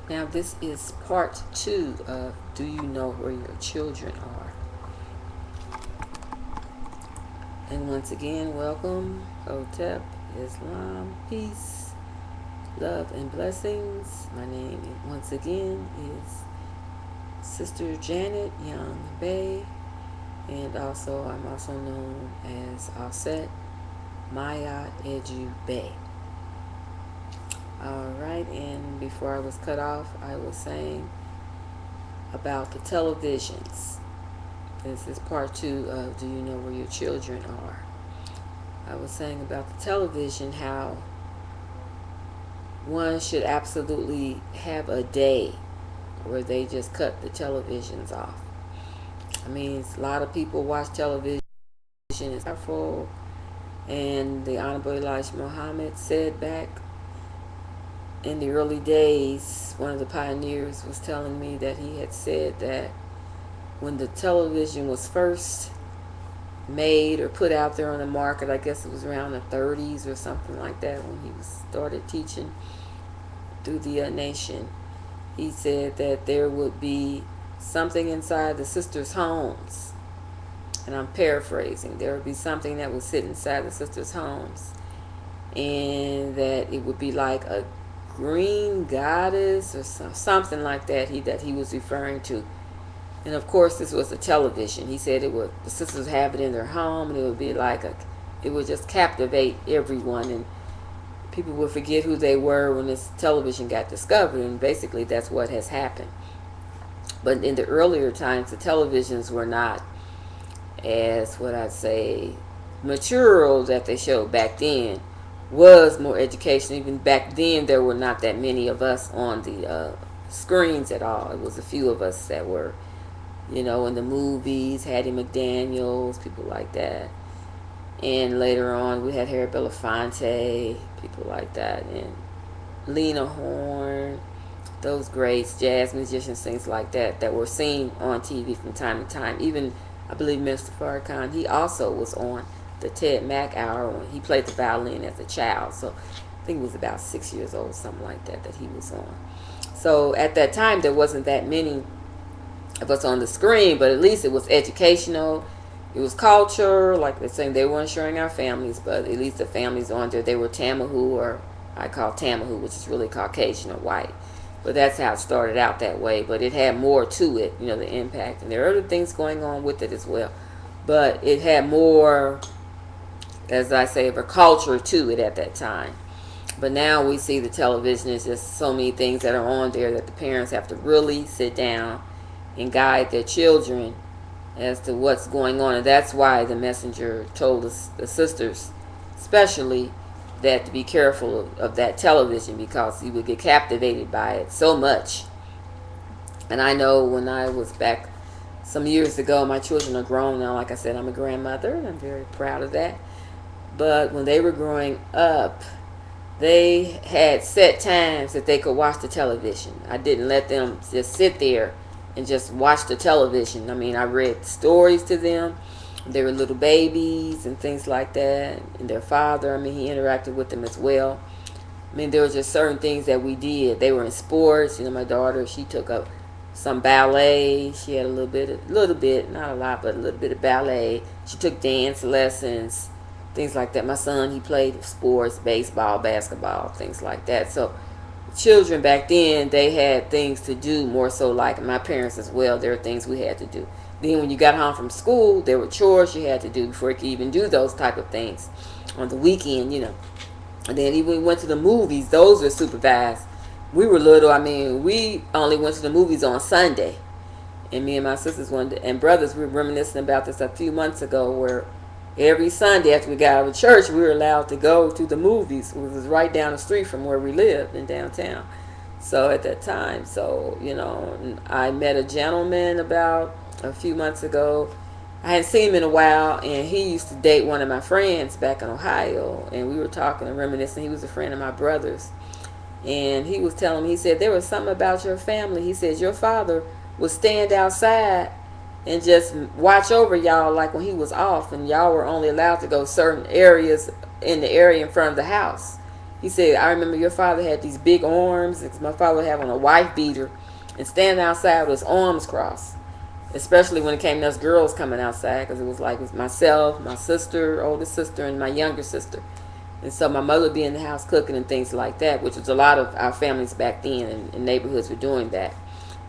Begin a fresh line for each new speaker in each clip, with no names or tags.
Now, this is part 2 of Do You Know Where Your Children Are? And once again, welcome, Hotep, Islam, peace, love, and blessings. My name, once again, is Sister Janet Young Bay, and I'm also known as Auset Maya Edu Bay. Alright, and before I was cut off, I was saying about the televisions. This is part 2 of Do You Know Where Your Children Are? I was saying about the television, how one should absolutely have a day where they just cut the televisions off. I mean, a lot of people watch television, it's powerful, and the Honorable Elijah Muhammad said back in the early days, one of the pioneers was telling me that he had said that when the television was first made or put out there on the market, I guess it was around the 30s or something like that, when he started teaching through the nation, he said that there would be something inside the sisters' homes, and I'm paraphrasing, there would be something that would sit inside the sisters' homes, and that it would be like a green goddess or something like that he was referring to. And of course, this was a television. He said the sisters have it in their home, and it would be it would just captivate everyone, and people would forget who they were when this television got discovered, and basically that's what has happened. But in the earlier times, the televisions were not as, what I'd say, mature that they showed back then. Was more education. Even back then, there were not that many of us on the screens at all. It was a few of us that were, in the movies, Hattie McDaniels, people like that. And later on, we had Harry Belafonte, people like that, and Lena Horne, those greats, jazz musicians, things like that, that were seen on TV from time to time. Even, I believe, Mr. Farrakhan, he also was on the Ted Mack Hour when he played the violin as a child. So I think he was about 6 years old, something like that he was on. So at that time, there wasn't that many of us on the screen, but at least it was educational. It was culture, like they're saying, they weren't showing our families, but at least the families on there, they were Tamahu, or I call Tamahu, which is really Caucasian or white. But that's how it started out that way. But it had more to it, the impact. And there are other things going on with it as well. But it had more, as I say, of a culture to it at that time. But now we see the television is just so many things that are on there that the parents have to really sit down and guide their children as to what's going on. And that's why the messenger told us, the sisters especially, that to be careful of that television, because you would get captivated by it so much. And I know when I was back some years ago, my children are grown now. Like I said, I'm a grandmother, and I'm very proud of that. But when they were growing up, they had set times that they could watch the television. I didn't let them just sit there and just watch the television. I mean, I read stories to them. They were little babies and things like that. And their father, he interacted with them as well. There were just certain things that we did. They were in sports. My daughter, she took up some ballet. She had a little bit, not a lot, but a little bit of ballet. She took dance lessons, things like that. My son, he played sports, baseball, basketball, things like that. So children back then, they had things to do more so, like my parents as well. There were things we had to do. Then when you got home from school, there were chores you had to do before you could even do those type of things on the weekend, And then even we went to the movies, those were supervised. We were little, we only went to the movies on Sunday. And me and my sisters and brothers, we were reminiscing about this a few months ago, where every Sunday after we got out of church, we were allowed to go to the movies. It was right down the street from where we lived in downtown. So at that time, I met a gentleman about a few months ago. I hadn't seen him in a while, and he used to date one of my friends back in Ohio, and we were talking and reminiscing. He was a friend of my brother's, and he was telling me, he said, there was something about your family. He said, your father would stand outside and just watch over y'all, like when he was off, and y'all were only allowed to go certain areas in the area in front of the house. He said, I remember your father had these big arms, because my father would have on a wife beater and stand outside with his arms crossed. Especially when it came to us girls coming outside, because it was like it was myself, my sister, older sister, and my younger sister. And so my mother would be in the house cooking and things like that, which was a lot of our families back then and neighborhoods were doing that.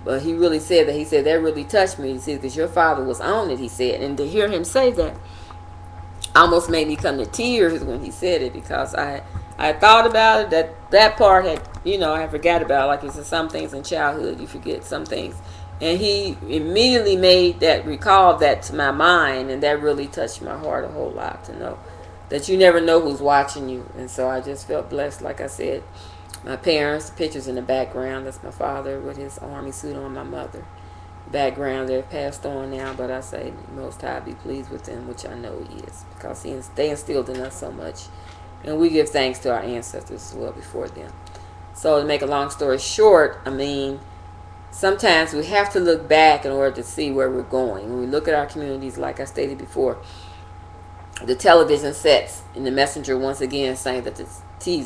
But he really said that. He said, that really touched me. He said, because your father was on it, he said. And to hear him say that almost made me come to tears when he said it, because I thought about it, that part had, I forgot about it. Like you said, some things in childhood, you forget some things. And he immediately recalled that to my mind, and that really touched my heart a whole lot, to know that you never know who's watching you. And so I just felt blessed. Like I said, my parents, pictures in the background, that's my father with his army suit on, my mother. Background, they're passed on now, but I say Most High be pleased with them, which I know he is, because they instilled in us so much. And we give thanks to our ancestors as well before them. So to make a long story short, I mean, sometimes we have to look back in order to see where we're going. When we look at our communities, like I stated before, the television sets in the messenger once again saying that the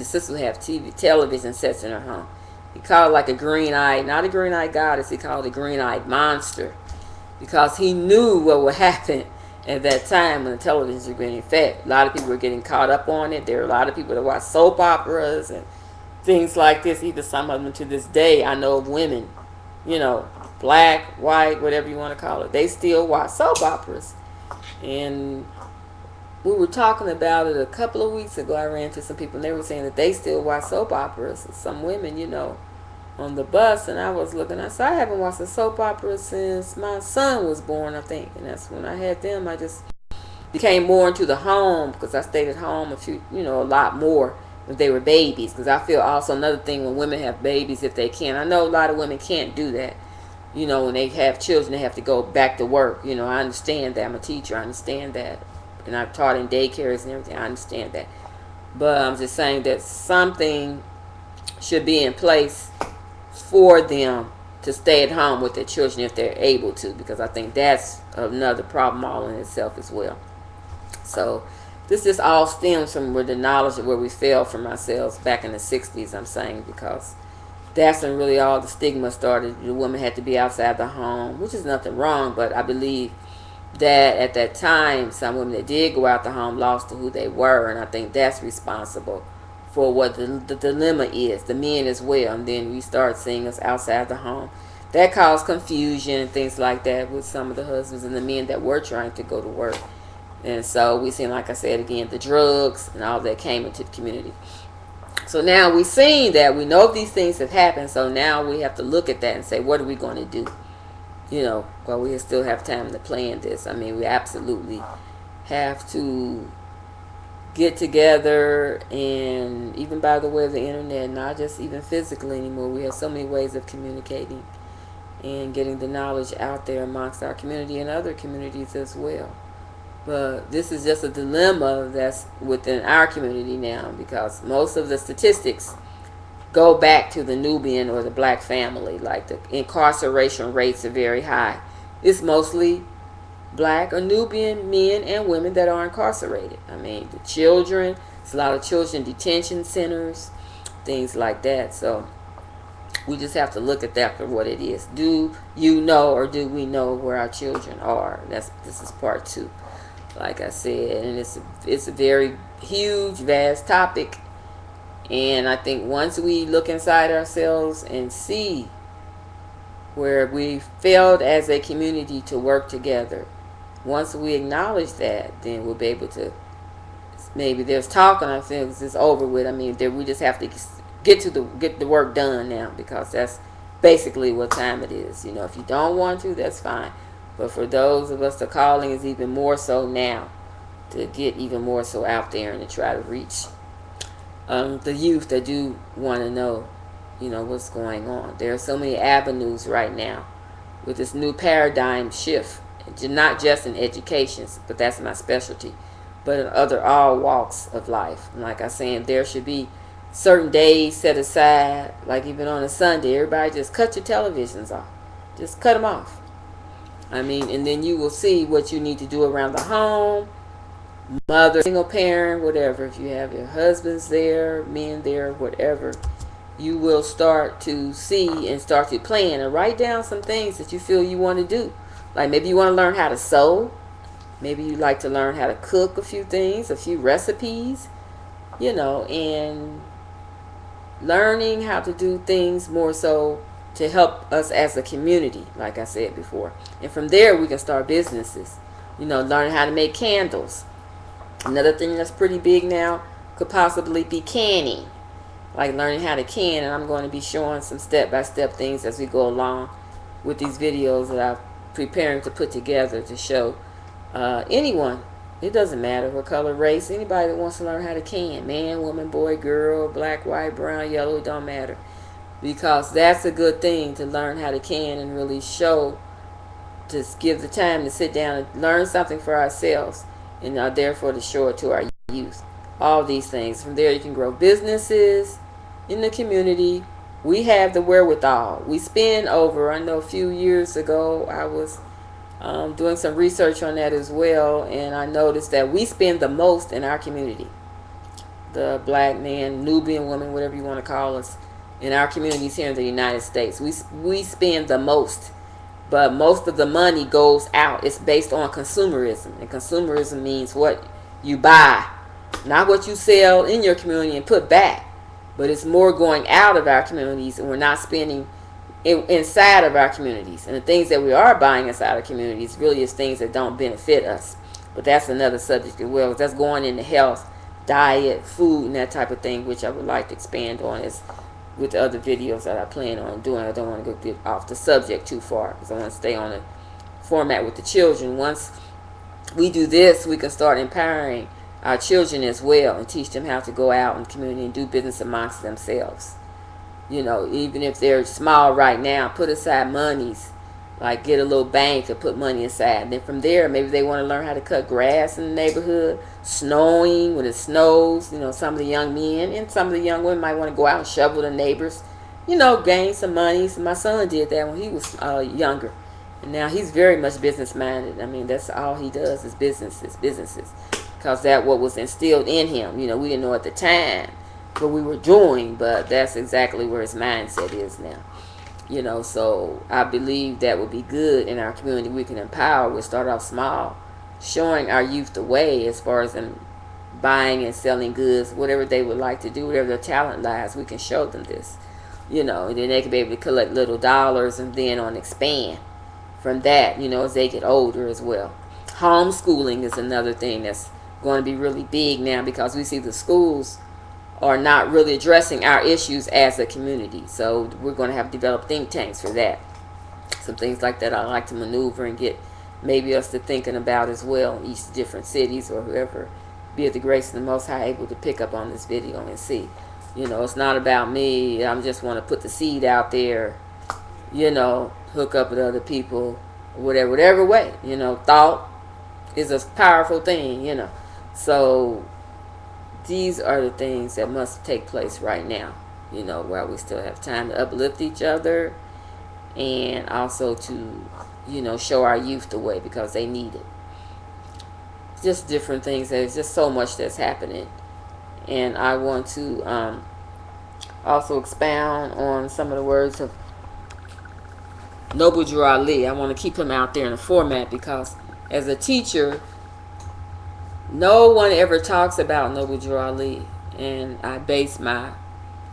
sisters have television sets in her home. He called it like a green-eyed, not a green-eyed goddess, he called it a green-eyed monster, because he knew what would happen at that time when the televisions were getting fed. A lot of people were getting caught up on it. There are a lot of people that watch soap operas and things like this. Even some of them to this day, I know of women, black, white, whatever you want to call it, they still watch soap operas. And we were talking about it a couple of weeks ago. I ran into some people and they were saying that they still watch soap operas. Some women, on the bus, and I was looking. I said, I haven't watched a soap opera since my son was born, I think. And that's when I had them. I just became more into the home, because I stayed at home a lot more when they were babies. Because I feel also another thing, when women have babies, if they can. I know a lot of women can't do that. When they have children, they have to go back to work. I understand that. I'm a teacher. I understand that. And I've taught in daycares and everything. I understand that. But I'm just saying that something should be in place for them to stay at home with their children if they're able to, because I think that's another problem all in itself as well. So this just all stems from the knowledge of where we fell from ourselves back in the 60s, I'm saying, because that's when really all the stigma started. The woman had to be outside the home, which is nothing wrong, but I believe that at that time, some women that did go out the home lost to who they were, and I think that's responsible for what the dilemma is, the men as well. And then we start seeing us outside the home. That caused confusion and things like that with some of the husbands and the men that were trying to go to work. And so we seen, like I said again, the drugs and all that came into the community. So now we've seen that, we know these things have happened, so now we have to look at that and say, what are we going to do? While we still have time to plan this. I mean, we absolutely have to get together, and even by the way of the internet, not just even physically anymore. We have so many ways of communicating and getting the knowledge out there amongst our community and other communities as well. But this is just a dilemma that's within our community now, because most of the statistics go back to the Nubian or the black family. Like, the incarceration rates are very high. It's mostly black or Nubian men and women that are incarcerated. I mean, the children, it's a lot of children detention centers, things like that. So we just have to look at that for what it is. Do you know, or do we know where our children are? This is part 2, like I said, and it's a very huge, vast topic. And I think once we look inside ourselves and see where we failed as a community to work together, once we acknowledge that, then we'll be able to, maybe there's talk and I think it's over with. I mean, we just have to get the work done now, because that's basically what time it is. If you don't want to, that's fine. But for those of us, the calling is even more so now, to get even more so out there and to try to reach the youth that do want to know, what's going on. There are so many avenues right now with this new paradigm shift, not just in education, but that's my specialty, but in all walks of life. And like I said, there should be certain days set aside, like even on a Sunday, everybody just cut your televisions off. Just cut them off. I mean, and then you will see what you need to do around the home, mother, single parent, whatever, if you have your husbands there, men there, whatever, you will start to see and start to plan and write down some things that you feel you want to do. Like maybe you want to learn how to sew. Maybe you like to learn how to cook a few things, a few recipes, and learning how to do things more so to help us as a community, like I said before. And from there, we can start businesses. Learning how to make candles. Another thing that's pretty big now could possibly be canning, like learning how to can. And I'm going to be showing some step-by-step things as we go along with these videos that I'm preparing to put together to show anyone. It doesn't matter what color, race, anybody that wants to learn how to can. Man, woman, boy, girl, black, white, brown, yellow, it don't matter. Because that's a good thing to learn how to can and really show, to give the time to sit down and learn something for ourselves and therefore to show it to our youth. All these things. From there you can grow businesses in the community. We have the wherewithal. We spend over, I know a few years ago I was doing some research on that as well, and I noticed that we spend the most in our community. The black man, Nubian woman, whatever you want to call us, in our communities here in the United States. We spend the most, but most of the money goes out. It's based on consumerism, and consumerism means what you buy, not what you sell in your community and put back, but it's more going out of our communities, and we're not spending inside of our communities. And the things that we are buying inside of communities really is things that don't benefit us. But that's another subject as well. That's going into health, diet, food, and that type of thing, which I would like to expand on is with the other videos that I plan on doing. I don't want to get off the subject too far because I want to stay on the format with the children. Once we do this, we can start empowering our children as well and teach them how to go out in the community and do business amongst themselves. Even if they're small right now, put aside monies, like get a little bank to put money aside. And then from there, maybe they want to learn how to cut grass in the neighborhood, snowing when it snows. Some of the young men and some of the young women might want to go out and shovel the neighbors, gain some money. So my son did that when he was younger. And now he's very much business minded. I mean, that's all he does is businesses. Because that's what was instilled in him. We didn't know at the time what we were doing, but that's exactly where his mindset is now. So I believe that would be good in our community. We can empower. We start off small, showing our youth the way as far as them buying and selling goods, whatever they would like to do, whatever their talent lies, we can show them this. And then they can be able to collect little dollars and then expand from that, as they get older as well. Homeschooling is another thing that's going to be really big now because we see the schools are not really addressing our issues as a community. So we're going to have to develop think tanks for that. Some things like that I like to maneuver and get maybe us to thinking about as well in each different cities or whoever be at the grace of the Most High able to pick up on this video and see. It's not about me. I just want to put the seed out there, hook up with other people, whatever way. Thought is a powerful thing, So these are the things that must take place right now, while we still have time to uplift each other and also to, show our youth the way because they need it. Just different things. There's just so much that's happening. And I want to also expound on some of the words of Noble Drew Ali. I want to keep him out there in the format because as a teacher, no one ever talks about Noble Drew Ali, and I base my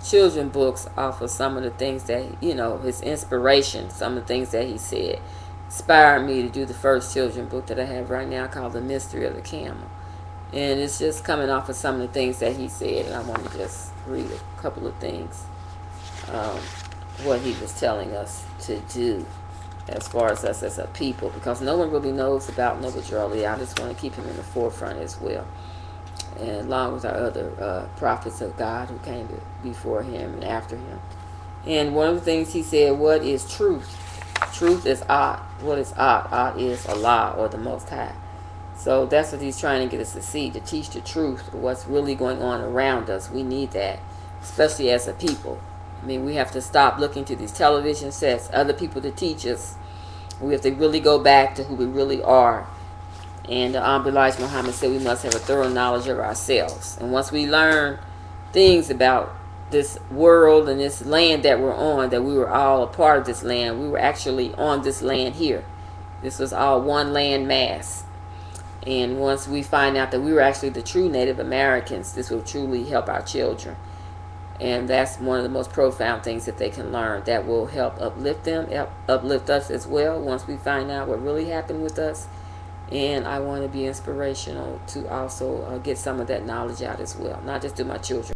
children books off of some of the things that, his inspiration, some of the things that he said, inspired me to do the first children book that I have right now called The Mystery of the Camel. And it's just coming off of some of the things that he said, and I want to just read a couple of things, what he was telling us to do as far as us as a people, because no one really knows about Noble Drew Ali. I just want to keep him in the forefront as well, and along with our other prophets of God who came before him and after him. And one of the things he said, what is truth? Truth is Ad. What is Ad? Ad is Allah, or the Most High. So that's what he's trying to get us to see, to teach the truth, what's really going on around us. We need that, especially as a people. I mean, we have to stop looking to these television sets, other people to teach us. We have to really go back to who we really are And Elijah Muhammad said we must have a thorough knowledge of ourselves. And once we learn things about this world and this land that we're on, that we were all a part of this land, we were actually on this land here. This was all one land mass. And once we find out that we were actually the true Native Americans, this will truly help our children. And that's one of the most profound things that they can learn that will help uplift them, uplift us as well once we find out what really happened with us. And I want to be inspirational to also get some of that knowledge out as well, not just to my children.